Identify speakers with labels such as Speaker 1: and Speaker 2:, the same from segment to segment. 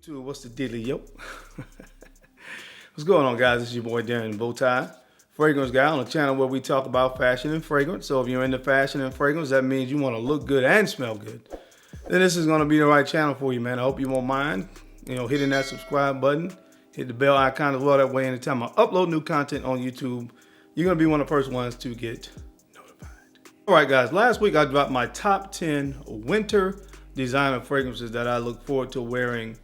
Speaker 1: YouTube, what's the dealio? What's going on, guys? This is your boy Darren Bowtie, fragrance guy on a channel where we talk about fashion and fragrance. So if you're into fashion and fragrance, that means you want to look good and smell good. Then this is going to be the right channel for you, man. I hope you won't mind, hitting that subscribe button, hit the bell icon as well. That way, anytime I upload new content on YouTube, you're going to be one of the first ones to get notified. All right, guys. Last week I dropped my top 10 winter designer fragrances that I look forward to wearing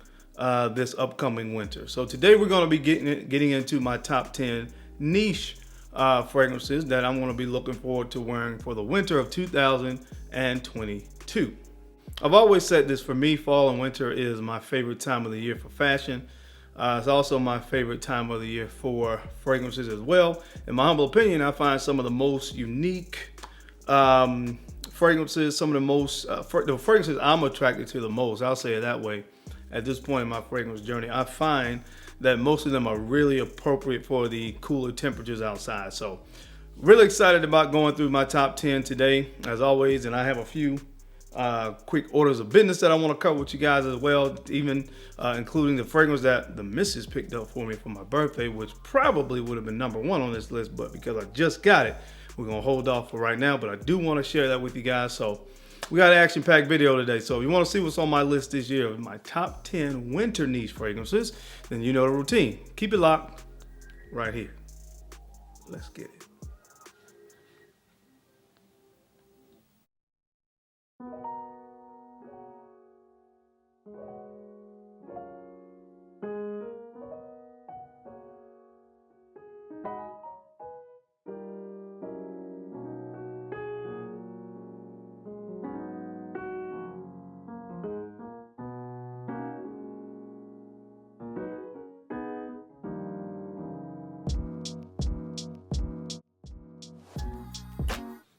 Speaker 1: this upcoming winter. So today we're going to be getting into my top 10 niche fragrances that I'm going to be looking forward to wearing for the winter of 2022. I've always said this, for me, fall and winter is my favorite time of the year for fashion. It's also my favorite time of the year for fragrances as well. In my humble opinion, I find some of the most unique fragrances, some of the most, the fragrances I'm attracted to the most, I'll say it that way. At this point in my fragrance journey, I find that most of them are really appropriate for the cooler temperatures outside. So really excited about going through my top 10 today, as always. And I have a few quick orders of business that I want to cover with you guys as well, even including the fragrance that the missus picked up for me for my birthday, which probably would have been number one on this list, but because I just got it, we're going to hold off for right now. But I do want to share that with you guys. So we got an action-packed video today. So if you want to see what's on my list this year, my top 10 winter niche fragrances, then you know the routine. Keep it locked right here. Let's get it.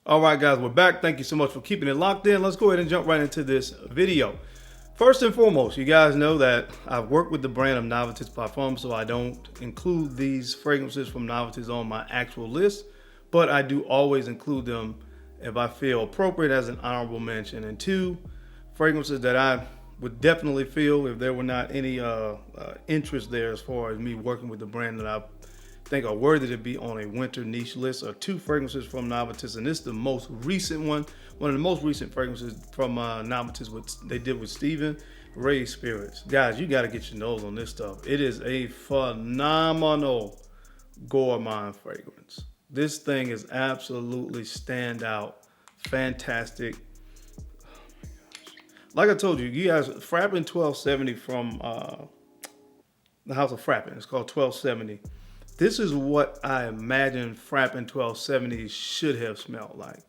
Speaker 1: All right, guys, we're back. Thank you so much for keeping it locked in. Let's go ahead and jump right into this video. First and foremost, you guys know that I've worked with the brand of Navitus Parfums, so I don't include these fragrances from Navitus on my actual list, but I do always include them if I feel appropriate as an honorable mention. And two fragrances that I would definitely feel if there were not any interest there as far as me working with the brand that I think are worthy to be on a winter niche list are two fragrances from Navitus, and this is the most recent one of the most recent fragrances from Navitus, what they did with Steven, Ray Spirits. Guys, you got to get your nose on this stuff. It is a phenomenal gourmand fragrance. This thing is absolutely standout, fantastic. Oh my gosh. Like I told you, you guys, Frappin 1270 from the House of Frappin. It's called 1270. This is what I imagine Frappin 1270 should have smelled like,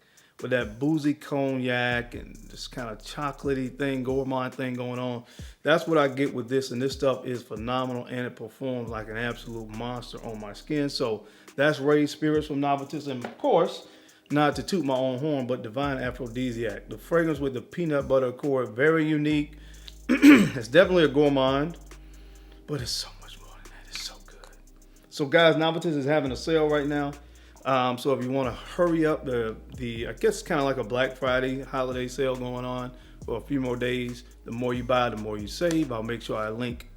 Speaker 1: with that boozy cognac and this kind of chocolatey thing, gourmand thing going on. That's what I get with this, and this stuff is phenomenal, and it performs like an absolute monster on my skin. So that's Ray Spirits from Navitus, and of course, not to toot my own horn, but Divine Aphrodisiac. The fragrance with the peanut butter accord, very unique. It's definitely a gourmand, but it's so much more than that. It's so good. So guys, Navitus is having a sale right now. So if you want to hurry up, I guess kind of like a Black Friday holiday sale going on for a few more days. The more you buy, the more you save. I'll make sure I link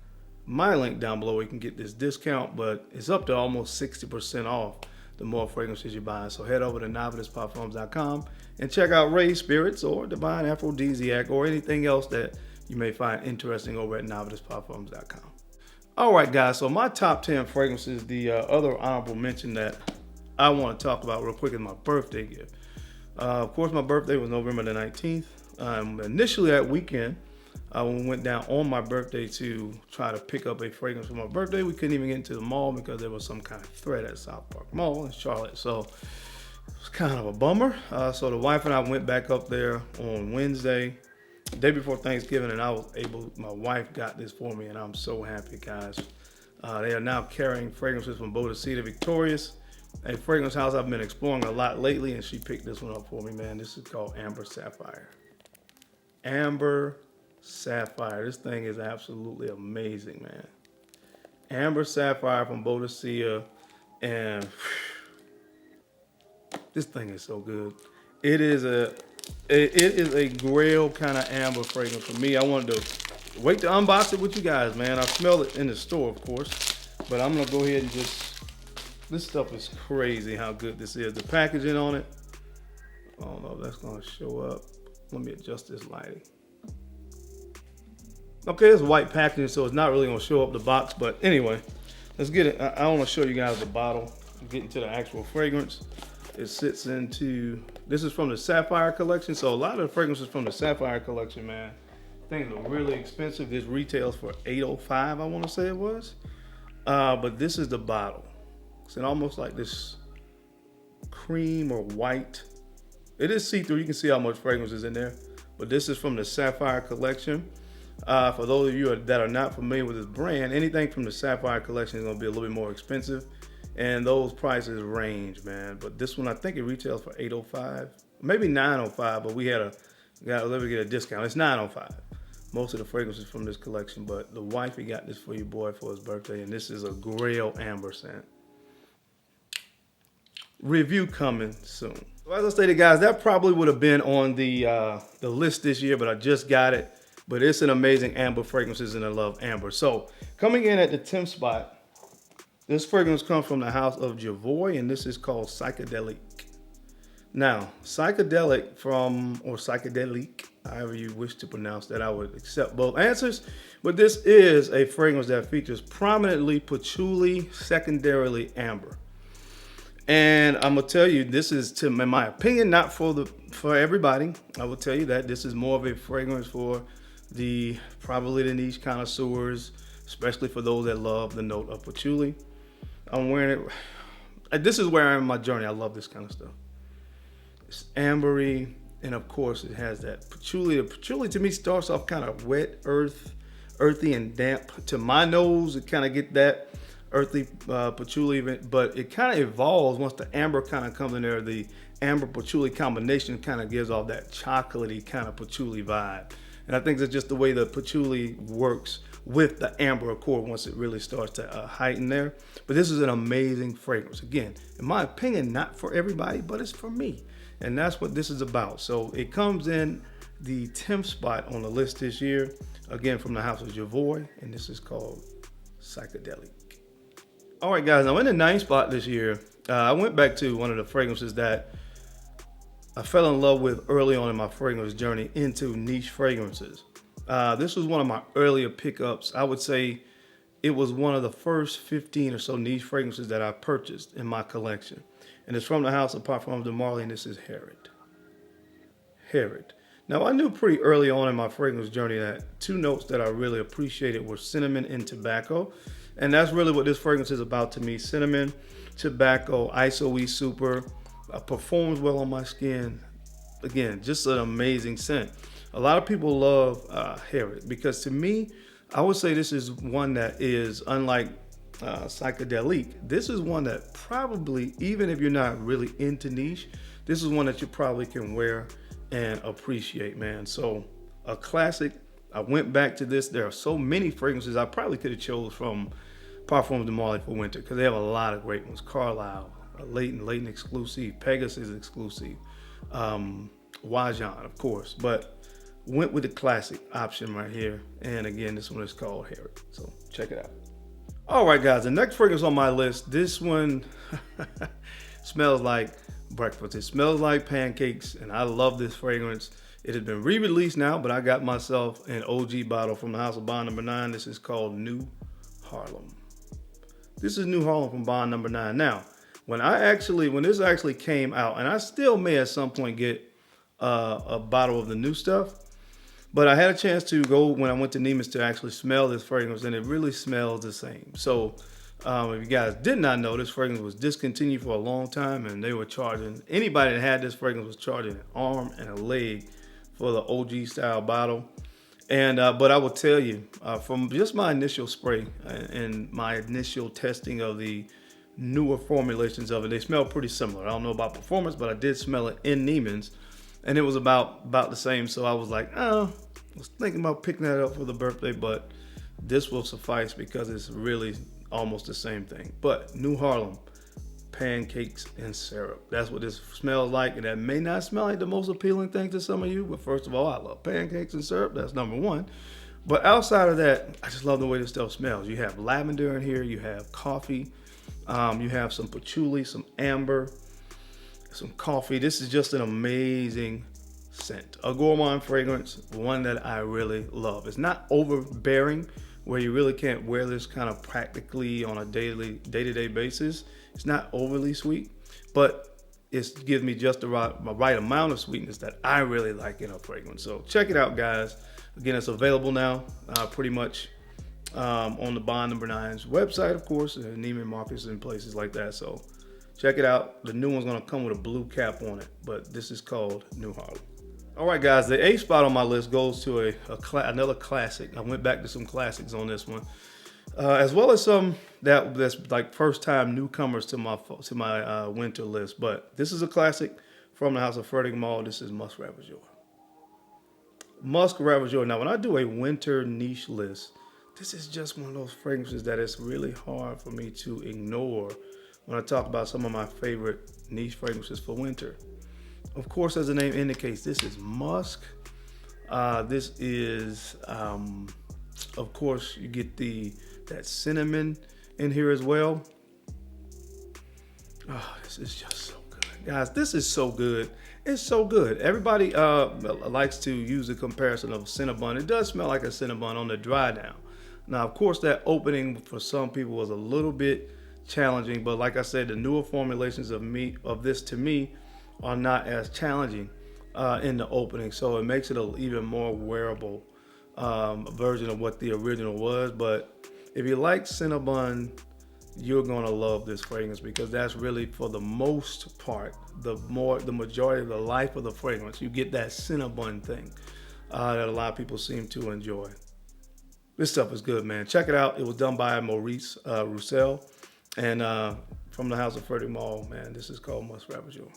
Speaker 1: my link down below where you can get this discount, but it's up to almost 60% off the more fragrances you buy. So head over to NavitusParfums.com and check out Ray Spirits or Divine Aphrodisiac or anything else that you may find interesting over at NavitusParfums.com. All right, guys, so my top 10 fragrances, the other honorable mention that I want to talk about real quick is my birthday gift. Of course, my birthday was November the 19th. Initially that weekend, when we went down on my birthday to try to pick up a fragrance for my birthday, we couldn't even get into the mall because there was some kind of threat at South Park Mall in Charlotte. So it was kind of a bummer. So the wife and I went back up there on Wednesday, the day before Thanksgiving, and my wife got this for me, and I'm so happy, guys. They are now carrying fragrances from Bodicea Victorious, a fragrance house I've been exploring a lot lately, and she picked this one up for me, man. This is called Amber Sapphire. Amber Sapphire. This thing is absolutely amazing, man. Amber Sapphire from Bodicea, and this thing is so good. It is a grail kind of amber fragrance for me. I wanted to wait to unbox it with you guys, man. I smelled it in the store, of course, but I'm gonna go ahead and just, this stuff is crazy how good this is. The packaging on it, I don't know if that's gonna show up. Let me adjust this lighting. Okay, it's white packaging, so it's not really gonna show up the box, but anyway, let's get it. I wanna show you guys the bottle, get into the actual fragrance. It sits into, this is from the Sapphire collection, so a lot of the fragrances from the Sapphire collection, man, things are really expensive. This retails for $805, I wanna say it was. But this is the bottle. It's almost like this cream or white. It is see-through, you can see how much fragrance is in there, but this is from the Sapphire collection. For those of you that are not familiar with this brand, anything from the Sapphire collection is going to be a little bit more expensive, and those prices range, man. But this one, I think it retails for $805, maybe $905, but we got to get a discount. It's $905. Most of the fragrances from this collection, but the wifey got this for your boy for his birthday, and this is a Grail Amber scent. Review coming soon. So as I stated, guys, that probably would have been on the list this year, but I just got it. But it's an amazing amber fragrances, and I love amber. So coming in at the 10th spot, this fragrance comes from the house of Givenchy, and this is called Psychedelic. Now, psychedelic or psychedelic, however you wish to pronounce that, I would accept both answers. But this is a fragrance that features prominently patchouli, secondarily amber. And I'm gonna tell you, this is, in my opinion, not for everybody. I will tell you that this is more of a fragrance for probably the niche connoisseurs, especially for those that love the note of patchouli. I'm wearing it. This is where I am in my journey. I love this kind of stuff. It's ambery, and of course it has that patchouli. The patchouli to me starts off kind of wet, earthy and damp. To my nose, it kind of get that earthy patchouli, but it kind of evolves once the amber kind of comes in there. The amber patchouli combination kind of gives off that chocolatey kind of patchouli vibe. And I think that's just the way the patchouli works with the amber accord once it really starts to heighten there. But this is an amazing fragrance. Again, in my opinion, not for everybody, but it's for me. And that's what this is about. So it comes in the 10th spot on the list this year. Again, from the house of Givenchy, and this is called Psychedelic. All right, guys, now in the 9th spot this year, I went back to one of the fragrances that I fell in love with early on in my fragrance journey into niche fragrances. This was one of my earlier pickups. I would say it was one of the first 15 or so niche fragrances that I purchased in my collection. And it's from the house of Parfums de Marly, and this is Herod. Herod. Now, I knew pretty early on in my fragrance journey that two notes that I really appreciated were cinnamon and tobacco. And that's really what this fragrance is about to me. Cinnamon, tobacco, ISOE super. Performs well on my skin. Again, just an amazing scent. A lot of people love Herod because to me, I would say this is one that is unlike Psychedelic. This is one that probably, even if you're not really into niche, this is one that you probably can wear and appreciate, man. So a classic. I went back to this. There are so many fragrances I probably could have chose from Parfums de Marly for winter because they have a lot of great ones. Carlisle, Leighton exclusive, Pegasus exclusive, Wajan, of course, but went with the classic option right here. And again, this one is called Herod. So check it out. All right, guys, the next fragrance on my list, this one smells like breakfast. It smells like pancakes, and I love this fragrance. It has been re-released now, but I got myself an OG bottle from the house of Bond Number 9. This is called New Harlem. This is New Harlem from Bond Number 9. Now, when this actually came out, and I still may at some point get a bottle of the new stuff, but I had a chance to go when I went to Neiman's to actually smell this fragrance, and it really smells the same. So if you guys did not know, this fragrance was discontinued for a long time, and they were charging, anybody that had this fragrance was charging an arm and a leg for the OG style bottle. And but I will tell you, from just my initial spray and my initial testing of the newer formulations of it, they smell pretty similar. I don't know about performance, but I did smell it in Neiman's, and it was about the same. So I was like, I was thinking about picking that up for the birthday, but this will suffice because it's really almost the same thing. But New Harlem, pancakes and syrup. That's what this smells like, and that may not smell like the most appealing thing to some of you, but first of all, I love pancakes and syrup. That's number one. But outside of that, I just love the way this stuff smells. You have lavender in here, you have coffee, you have some patchouli, some amber, some coffee. This is just an amazing scent. A gourmand fragrance, one that I really love. It's not overbearing where you really can't wear this kind of practically on a day-to-day basis. It's not overly sweet, but it gives me just the right amount of sweetness that I really like in a fragrance. So check it out, guys. Again, it's available now pretty much on the Bond No. 9's website, of course, and Neiman Marcus and places like that. So check it out. The new one's gonna come with a blue cap on it, but this is called New Harlem. All right, guys, the 8th spot on my list goes to another classic. I went back to some classics on this one, as well as some that's like first-time newcomers to my winter list. But this is a classic from the house of Fertig. This is Musk Ravageur. Musk Ravageur. Now, when I do a winter niche list, this is just one of those fragrances that it's really hard for me to ignore when I talk about some of my favorite niche fragrances for winter. Of course, as the name indicates, this is musk. This is, of course, you get that cinnamon in here as well. Oh, this is just so good. Guys, this is so good. It's so good. Everybody likes to use the comparison of Cinnabon. It does smell like a Cinnabon on the dry down. Now, of course, that opening for some people was a little bit challenging, but like I said, the newer formulations of this to me are not as challenging in the opening, so it makes it an even more wearable version of what the original was. But if you like Cinnabon, you're gonna love this fragrance, because that's really, for the most part, the majority of the life of the fragrance. You get that Cinnabon thing that a lot of people seem to enjoy. This stuff is good, man. Check it out. It was done by Maurice Roussel, and from the house of Fertig, man. This is called Musk Ravageur.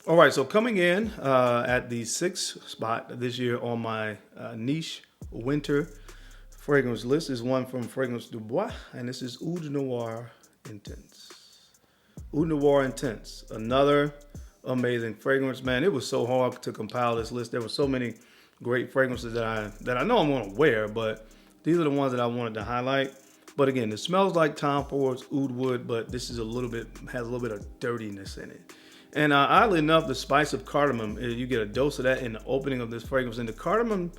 Speaker 1: All right, so coming in at the 6th spot this year on my niche winter fragrance list is one from Fragrance du Bois, and this is Oud Noir Intense. Oud Noir Intense, another amazing fragrance, man. It was so hard to compile this list. There were so many great fragrances that I know I'm gonna wear, but these are the ones that I wanted to highlight. But again, it smells like Tom Ford's Oud Wood, but this is has a little bit of dirtiness in it. And oddly enough, the spice of cardamom, you get a dose of that in the opening of this fragrance. And the cardamom,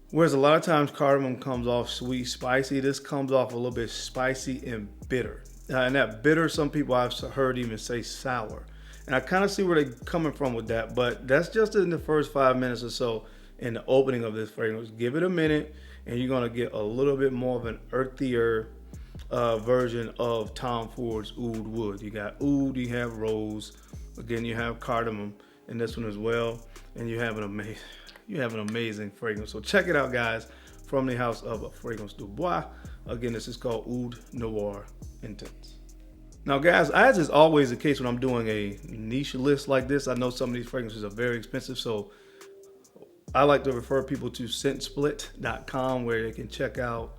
Speaker 1: whereas a lot of times cardamom comes off sweet, spicy, this comes off a little bit spicy and bitter. And that bitter, some people I've heard even say sour. And I kind of see where they're coming from with that, but that's just in the first 5 minutes or so in the opening of this fragrance. Give it a minute, and you're gonna get a little bit more of an earthier version of Tom Ford's Oud Wood. You got oud, you have rose, again you have cardamom in this one as well, and you have an amazing fragrance. So check it out, guys, from the house of Fragrance du Bois. Again, this is called Oud Noir Intense. Now, guys, as is always the case when I'm doing a niche list like this, I know some of these fragrances are very expensive, so I like to refer people to scentsplit.com, where they can check out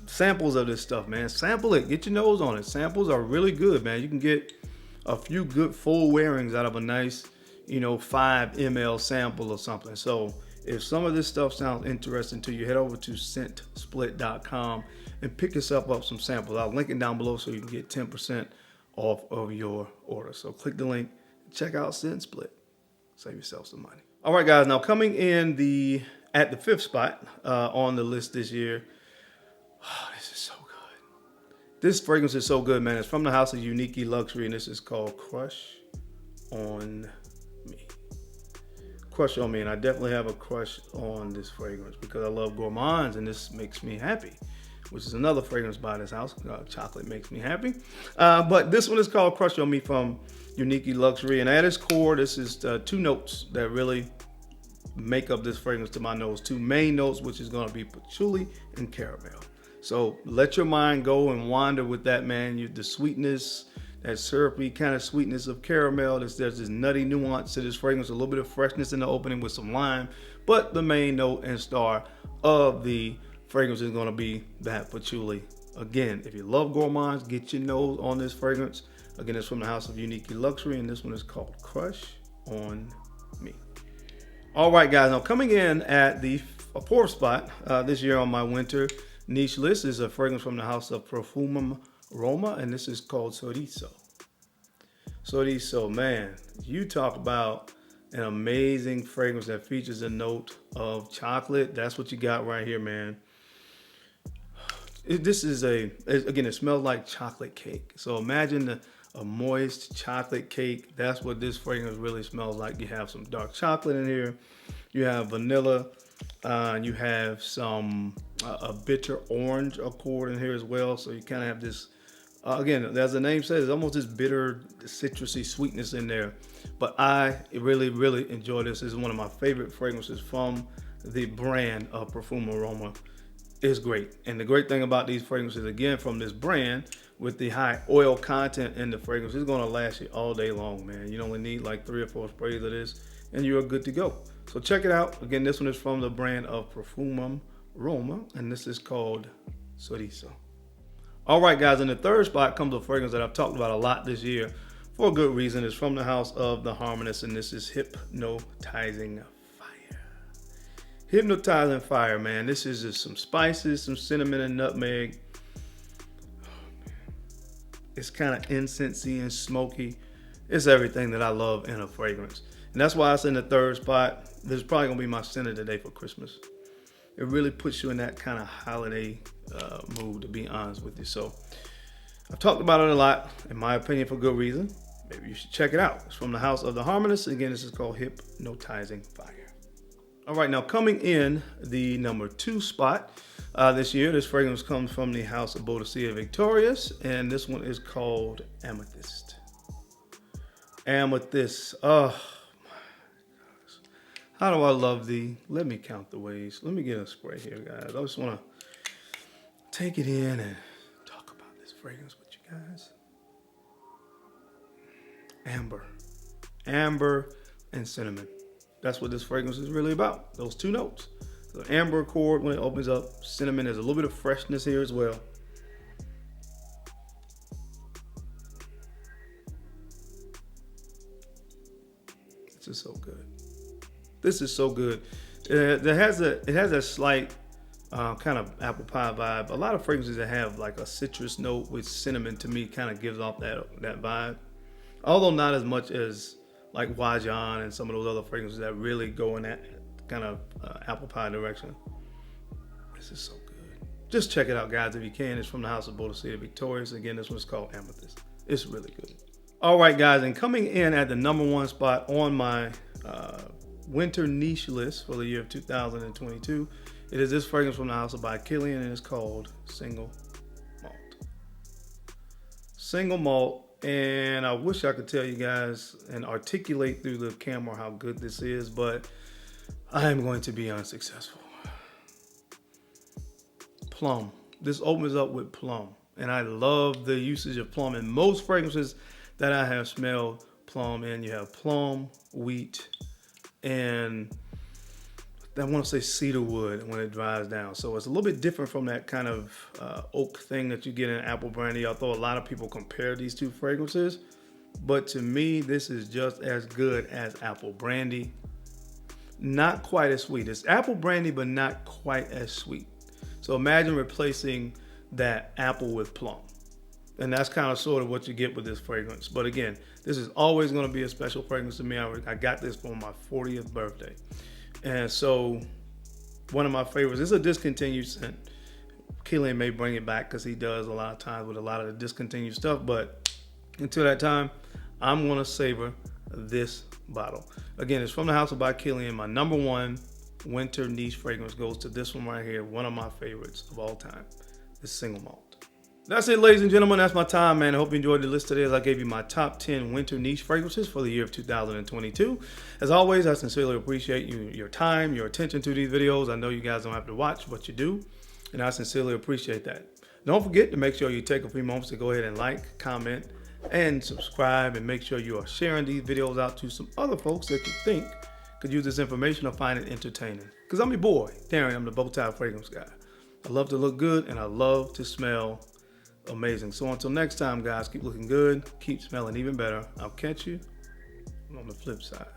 Speaker 1: samples of this stuff, man. Sample it, get your nose on it. Samples are really good, man. You can get a few good full wearings out of a nice, 5 ml sample or something. So if some of this stuff sounds interesting to you, head over to scentsplit.com and pick yourself up some samples. I'll link it down below so you can get 10% off of your order. So click the link, check out Scent Split, save yourself some money. All right, guys, now coming in at the 5th spot on the list this year. Oh, this is so good. This fragrance is so good, man. It's from the house of Unique Luxury, and this is called Crush on Me. Crush on Me, and I definitely have a crush on this fragrance because I love gourmands, and this makes me happy, which is another fragrance by this house. Chocolate makes me happy. But this one is called Crush on Me from Unique Luxury, and at its core, this is 2 notes that really make up this fragrance to my nose. 2 main notes, which is going to be patchouli and caramel. So let your mind go and wander with that, man. The sweetness, that syrupy kind of sweetness of caramel. There's this nutty nuance to this fragrance, a little bit of freshness in the opening with some lime. But the main note and star of the fragrance is going to be that patchouli. Again, if you love gourmands, get your nose on this fragrance. Again, it's from the house of Unique Luxury, and this one is called Crush on Me. All right, guys, now coming in at the fourth spot this year on my winter niche list is a fragrance from the house of Parfums, and this is called Sorriso. Sorriso, man, you talk about an amazing fragrance that features a note of chocolate. That's what you got right here, man. This is again, it smells like chocolate cake. So imagine a moist chocolate cake. That's what this fragrance really smells like. You have some dark chocolate in here. You have vanilla. You have some a bitter orange accord in here as well. So you kind of have this, again, as the name says, almost this bitter, citrusy sweetness in there. But I really, really enjoy this. This is one of my favorite fragrances from the brand of Parfums. It's great. And the great thing about these fragrances, again, from this brand, with the high oil content in the fragrance, it's going to last you all day long, man. You only need like 3 or 4 sprays of this, and you're good to go. So check it out. Again, this one is from the brand of Parfums, and this is called Sorriso. All right, guys, in the third spot comes a fragrance that I've talked about a lot this year for a good reason. It's from the house of the Harmonious, and this is Hypnotizing Fire. Hypnotizing Fire, man. This is just some spices, some cinnamon and nutmeg. Oh, man. It's kind of incensey and smoky. It's everything that I love in a fragrance. And that's why it's in the third spot. This is probably going to be my scent today for Christmas. It really puts you in that kind of holiday mood, to be honest with you. So I've talked about it a lot, in my opinion, for good reason. Maybe you should check it out. It's from the house of the Harmonious. Again, this is called Hypnotizing Fire. All right, now coming in the number 2 spot this year, this fragrance comes from the house of Boadicea Victorious, and this one is called Amethyst. Amethyst. Oh my gosh. How do I love thee? Let me count the ways. Let me get a spray here, guys. I just want to take it in and talk about this fragrance with you guys. Amber and cinnamon. That's what this fragrance is really about. Those 2 notes. The amber accord when it opens up. Cinnamon, there's a little bit of freshness here as well. This is so good. This is so good. It has a slight kind of apple pie vibe. A lot of fragrances that have like a citrus note with cinnamon, to me, kind of gives off that vibe. Although not as much as like Wajan and some of those other fragrances that really go in that kind of apple pie direction. This is so good. Just check it out, guys, if you can. It's from the house of Boadicea Victorious. Again, this one's called Amethyst. It's really good. All right, guys, and coming in at the number 1 spot on my winter niche list for the year of 2022, it is this fragrance from the house of By Killian, and it's called Single Malt. Single Malt. And I wish I could tell you guys and articulate through the camera how good this is, but I am going to be unsuccessful. Plum. This opens up with plum. And I love the usage of plum in most fragrances that I have smelled plum in. You have plum, wheat, and I want to say cedar wood when it dries down. So it's a little bit different from that kind of oak thing that you get in apple brandy. Although a lot of people compare these 2 fragrances, but to me, this is just as good as apple brandy. Not quite as sweet. It's apple brandy, but not quite as sweet. So imagine replacing that apple with plum. And that's kind of sort of what you get with this fragrance. But again, this is always going to be a special fragrance to me. I got this for my 40th birthday. And so one of my favorites is a discontinued scent. Killian may bring it back because he does a lot of times with a lot of the discontinued stuff. But until that time, I'm going to savor this bottle. Again, it's from the house of By Killian. My number 1 winter niche fragrance goes to this one right here. One of my favorites of all time. It's Single Malt. That's it, ladies and gentlemen. That's my time, man. I hope you enjoyed the list today as I gave you my top 10 winter niche fragrances for the year of 2022. As always, I sincerely appreciate your time, your attention to these videos. I know you guys don't have to watch, but you do, and I sincerely appreciate that. Don't forget to make sure you take a few moments to go ahead and like, comment, and subscribe, and make sure you are sharing these videos out to some other folks that you think could use this information or find it entertaining. Because I'm your boy, Darren. I'm the Bowtie Fragrance Guy. I love to look good, and I love to smell amazing. So until next time, guys, keep looking good, keep smelling even better. I'll catch you on the flip side.